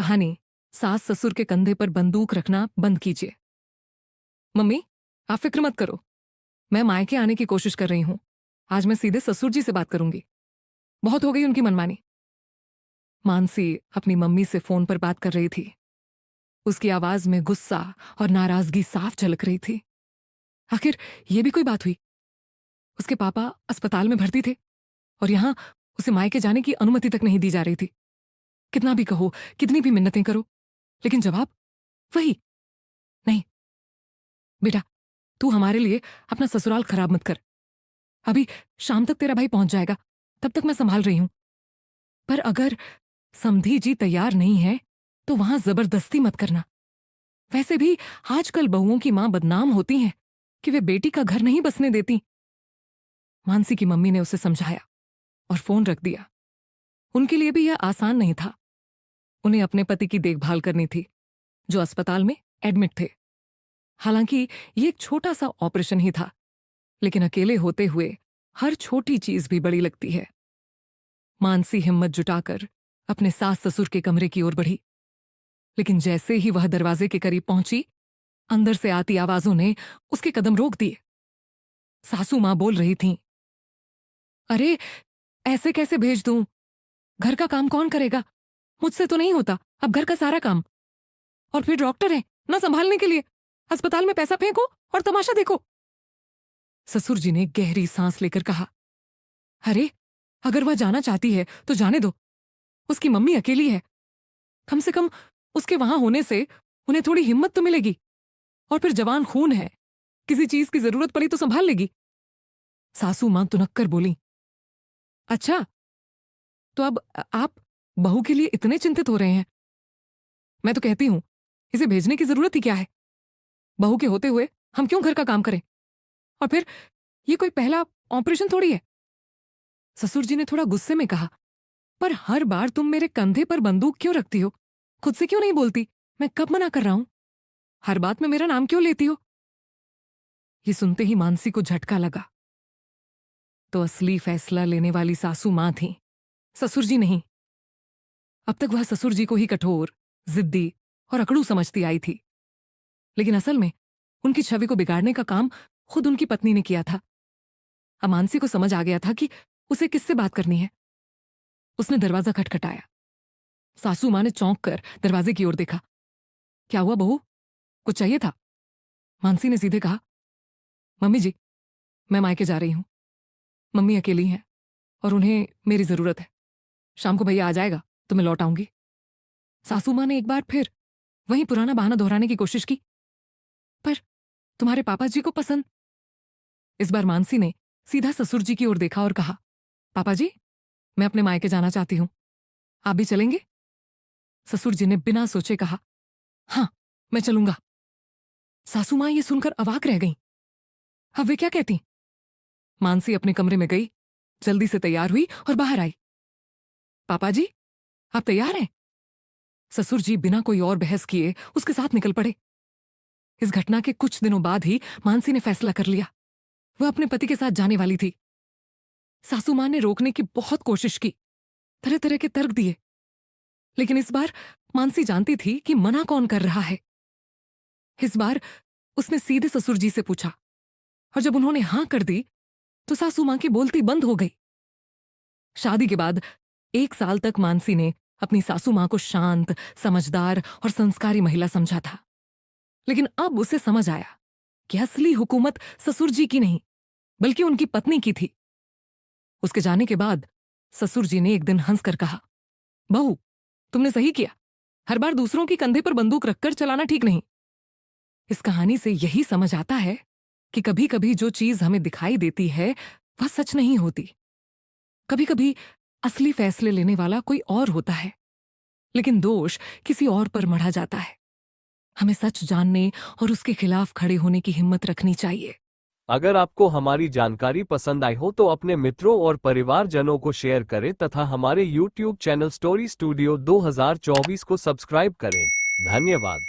कहानी सास ससुर के कंधे पर बंदूक रखना बंद कीजिए। मम्मी, आप फिक्र मत करो, मैं मायके आने की कोशिश कर रही हूं। आज मैं सीधे ससुर जी से बात करूंगी। बहुत हो गई उनकी मनमानी। मानसी अपनी मम्मी से फोन पर बात कर रही थी। उसकी आवाज में गुस्सा और नाराजगी साफ झलक रही थी। आखिर ये भी कोई बात हुई? उसके पापा अस्पताल में भर्ती थे और यहां उसे मायके जाने की अनुमति तक नहीं दी जा रही थी। कितना भी कहो, कितनी भी मिन्नतें करो, लेकिन जवाब वही। नहीं बेटा, तू हमारे लिए अपना ससुराल खराब मत कर। अभी शाम तक तेरा भाई पहुंच जाएगा, तब तक मैं संभाल रही हूं। पर अगर समधी जी तैयार नहीं है तो वहां जबरदस्ती मत करना। वैसे भी आजकल बहुओं की मां बदनाम होती हैं कि वे बेटी का घर नहीं बसने देती। मानसी की मम्मी ने उसे समझाया और फोन रख दिया। उनके लिए भी यह आसान नहीं था। उन्हें अपने पति की देखभाल करनी थी, जो अस्पताल में एडमिट थे। हालांकि ये एक छोटा सा ऑपरेशन ही था, लेकिन अकेले होते हुए हर छोटी चीज भी बड़ी लगती है। मानसी हिम्मत जुटाकर अपने सास ससुर के कमरे की ओर बढ़ी, लेकिन जैसे ही वह दरवाजे के करीब पहुंची, अंदर से आती आवाजों ने उसके कदम रोक दिए। सासू मां बोल रही थीं, अरे ऐसे कैसे भेज दूं? घर का काम कौन करेगा? मुझसे तो नहीं होता अब घर का सारा काम। और फिर डॉक्टर है ना संभालने के लिए। अस्पताल में पैसा फेंको और तमाशा देखो। ससुर जी ने गहरी सांस लेकर कहा, अरे अगर वह जाना चाहती है तो जाने दो। उसकी मम्मी अकेली है, कम से कम उसके वहां होने से उन्हें थोड़ी हिम्मत तो मिलेगी। और फिर जवान खून है, किसी चीज की जरूरत पड़ी तो संभाल लेगी। सासू मां तुनक कर बोली, अच्छा तो अब आप बहू के लिए इतने चिंतित हो रहे हैं? मैं तो कहती हूं इसे भेजने की जरूरत ही क्या है? बहू के होते हुए हम क्यों घर का काम करें? और फिर ये कोई पहला ऑपरेशन थोड़ी है। ससुर जी ने थोड़ा गुस्से में कहा, पर हर बार तुम मेरे कंधे पर बंदूक क्यों रखती हो? खुद से क्यों नहीं बोलती? मैं कब मना कर रहा हूं? हर बात में मेरा नाम क्यों लेती हो? ये सुनते ही मानसी को झटका लगा। तो असली फैसला लेने वाली सासू मां थी, ससुर जी नहीं। अब तक वह ससुर जी को ही कठोर, जिद्दी और अकड़ू समझती आई थी, लेकिन असल में उनकी छवि को बिगाड़ने का काम खुद उनकी पत्नी ने किया था। अब मानसी को समझ आ गया था कि उसे किससे बात करनी है। उसने दरवाजा खटखटाया। सासू मां ने चौंक कर दरवाजे की ओर देखा। क्या हुआ बहू, कुछ चाहिए था? मानसी ने सीधे कहा, मम्मी जी, मैं मायके जा रही हूं। मम्मी अकेली हैं और उन्हें मेरी जरूरत है। शाम को भैया आ जाएगा तो मैं लौट आऊंगी। सासू मां ने एक बार फिर वही पुराना बहाना दोहराने की कोशिश की, पर तुम्हारे पापा जी को पसंद। इस बार मानसी ने सीधा ससुर जी की ओर देखा और कहा, पापा जी, मैं अपने मायके जाना चाहती हूं, आप भी चलेंगे? ससुर जी ने बिना सोचे कहा, हां मैं चलूंगा। सासू मां ये सुनकर अवाक रह गईं। अब वे क्या कहती? मानसी अपने कमरे में गई, जल्दी से तैयार हुई और बाहर आई। पापा जी, आप तैयार हैं? ससुर जी बिना कोई और बहस किए उसके साथ निकल पड़े। इस घटना के कुछ दिनों बाद ही मानसी ने फैसला कर लिया, वह अपने पति के साथ जाने वाली थी। सासू मां ने रोकने की बहुत कोशिश की, तरह तरह के तर्क दिए, लेकिन इस बार मानसी जानती थी कि मना कौन कर रहा है। इस बार उसने सीधे ससुर जी से पूछा, और जब उन्होंने हां कर दी तो सासू मां की बोलती बंद हो गई। शादी के बाद 1 साल तक मानसी ने अपनी सासू मां को शांत, समझदार और संस्कारी महिला समझा था, लेकिन अब उसे समझ आया कि असली हुकूमत ससुर जी की नहीं, बल्कि उनकी पत्नी की थी। उसके जाने के बाद ससुर जी ने एक दिन हंसकर कहा, बहू, तुमने सही किया, हर बार दूसरों के कंधे पर बंदूक रखकर चलाना ठीक नहीं। इस कहानी से यही समझ आता है कि कभी कभी जो चीज हमें दिखाई देती है वह सच नहीं होती। कभी कभी असली फैसले लेने वाला कोई और होता है, लेकिन दोष किसी और पर मढ़ा जाता है। हमें सच जानने और उसके खिलाफ खड़े होने की हिम्मत रखनी चाहिए। अगर आपको हमारी जानकारी पसंद आई हो तो अपने मित्रों और परिवारजनों को शेयर करें तथा हमारे YouTube चैनल स्टोरी स्टूडियो 2024 को सब्सक्राइब करें। धन्यवाद।